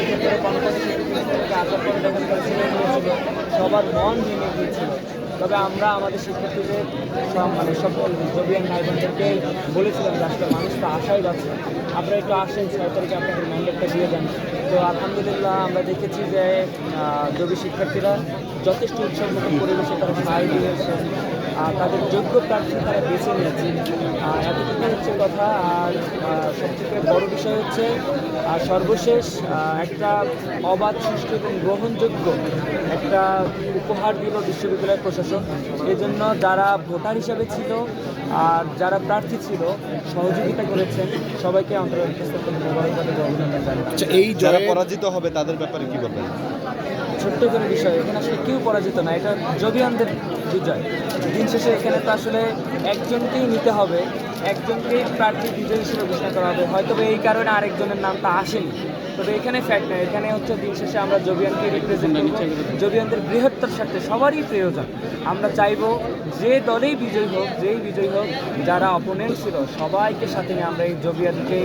শিক্ষার্থীরা কনফারেন্স থেকে আসার পরে যখন তারা ছেড়ে নিয়েছিল সবার মন ভেঙে গিয়েছিল। তবে আমরা আমাদের শিক্ষার্থীদের মানে সকল জবিয়ান ভাই বোনদেরকে বলেছিলাম যে আসলে মানুষ তো আশাই পাচ্ছে, আপনারা একটু আসেন 6 তারিখে আপনাদের ম্যান্ডেটটা দিয়ে দেন। তো আলহামদুলিল্লাহ আমরা দেখেছি যে জবি শিক্ষার্থীরা যথেষ্ট উৎসবমুখী পরিবেশে তারা সায় দিয়েছেন, তাদের যোগ্য প্রার্থী তারা বেছে নিয়েছে। এতটুকু হচ্ছে কথা। আর সবথেকে বড় বিষয় হচ্ছে সর্বশেষ একটা অবাধ, সুষ্ঠু এবং গ্রহণযোগ্য একটা উপহার দিল বিশ্ববিদ্যালয় প্রশাসন। এজন্য যারা ভোটার হিসাবে ছিল আর যারা প্রার্থী ছিল সহযোগিতা করেছেন, সবাইকে মোবারকবাদ ও অভিনন্দন জানাই। আচ্ছা, এই যারা পরাজিত হবে তাদের ব্যাপারে কি বলবেন? ছোট্ট করে বিষয়, এখানে আসলে কেউ পরাজিত না, এটা জবিয়ানদের বিজয়। দিন শেষে এখানে তো আসলে একজনকেই নিতে হবে, একজনকেই প্রার্থী বিজয় হিসেবে ঘোষণা করা হবে। হয়তো এই কারণে আরেকজনের নামটা আসেনি, তবে এখানে ফ্যাক্ট নয়, এখানে হচ্ছে দিন শেষে আমরা জবিয়ানকে রিপ্রেজেন্ট করব। জবিয়ানদের বৃহত্তর স্বার্থে সবারই প্রয়োজন। আমরা চাইবো যে দলেই বিজয়ী হোক, যেই বিজয়ী হোক, যারা অপোনেন্ট ছিল সবাইকে সাথে নিয়ে আমরা এই জবিয়ানকে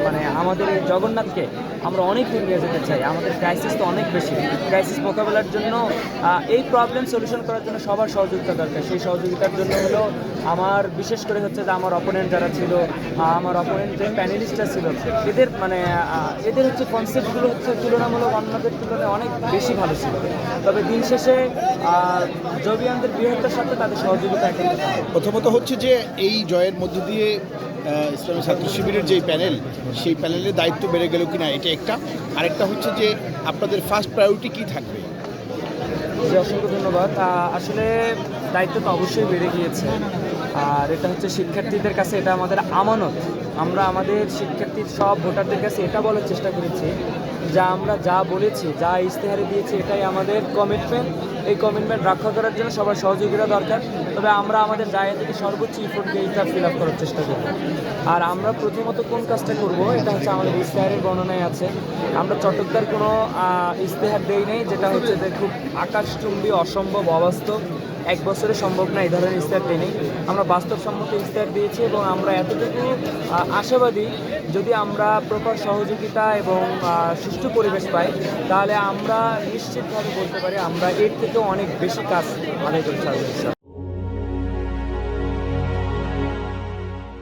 মানে আমাদের এই জগন্নাথকে আমরা অনেক দূর নিয়ে যেতে চাই। আমাদের ক্রাইসিস তো অনেক বেশি, ক্রাইসিস মোকাবেলার জন্য এই প্রবলেম সলিউশন করার জন্য সবার সহযোগিতা দরকার। সেই সহযোগিতার জন্য হলো আমার বিশেষ করে হচ্ছে যে আমার অপোনেন্ট যারা ছিল, আমার অপোনেন্ট যে প্যানেলিস্টরা ছিল, এদের মানে এদের হচ্ছে কনসেপ্টগুলো হচ্ছে তুলনামূলক অন্যদের তুলনায় অনেক বেশি ভালো ছিল। তবে দিন শেষে জবিয়ানদের বৃহত্তর সাথে তাদের সহযোগিতা একান্ত। প্রথমত হচ্ছে যে এই জয়ের মধ্য দিয়ে ইসলামী ছাত্র শিবিরের যেই প্যানেল, সেই প্যানেলের দায়িত্ব বেড়ে গেল কিনা, এটা একটা। আরেকটা হচ্ছে যে আপনাদের ফার্স্ট প্রায়োরিটি কী থাকবে? জি, অসংখ্য ধন্যবাদ। আসলে দায়িত্ব তো অবশ্যই বেড়ে গিয়েছে, আর এটা হচ্ছে শিক্ষার্থীদের কাছে এটা আমাদের আমানত। আমরা আমাদের শিক্ষার্থীর সব ভোটারদের কাছে এটা বলার চেষ্টা করেছি যা আমরা যা বলেছি, যা ইশতেহারে দিয়েছি, এটাই আমাদের কমিটমেন্ট। এই কমিটমেন্ট রক্ষা করার জন্য সবার সহযোগিতা দরকার। তবে আমরা আমাদের জায়গা থেকে সর্বোচ্চ ইফোর্ট দিয়ে এটা ফিল আপ করার চেষ্টা করব। আর আমরা প্রথমত কোন কাজটা করব, এটা হচ্ছে আমাদের ইশতেহারের বর্ণনায় আছে। আমরা চটকদার কোনো ইশতেহার দেই নেই, যেটা হচ্ছে যে খুব আকাশচুম্বী, অসম্ভব, অবাস্তব, এক বছরে সম্ভব না এই ধরনের ইশতেহার দেই নেই। আমরা বাস্তবসম্মত ইশতেহার দিয়েছি এবং আমরা এতটুকু আশাবাদী, যদি আমরা প্রপার সহযোগিতা এবং সুষ্ঠু পরিবেশ পাই, তাহলে আমরা নিশ্চিতভাবে বলতে পারি আমরা এর থেকেও অনেক বেশি কাজ আদায় করতে পারবো।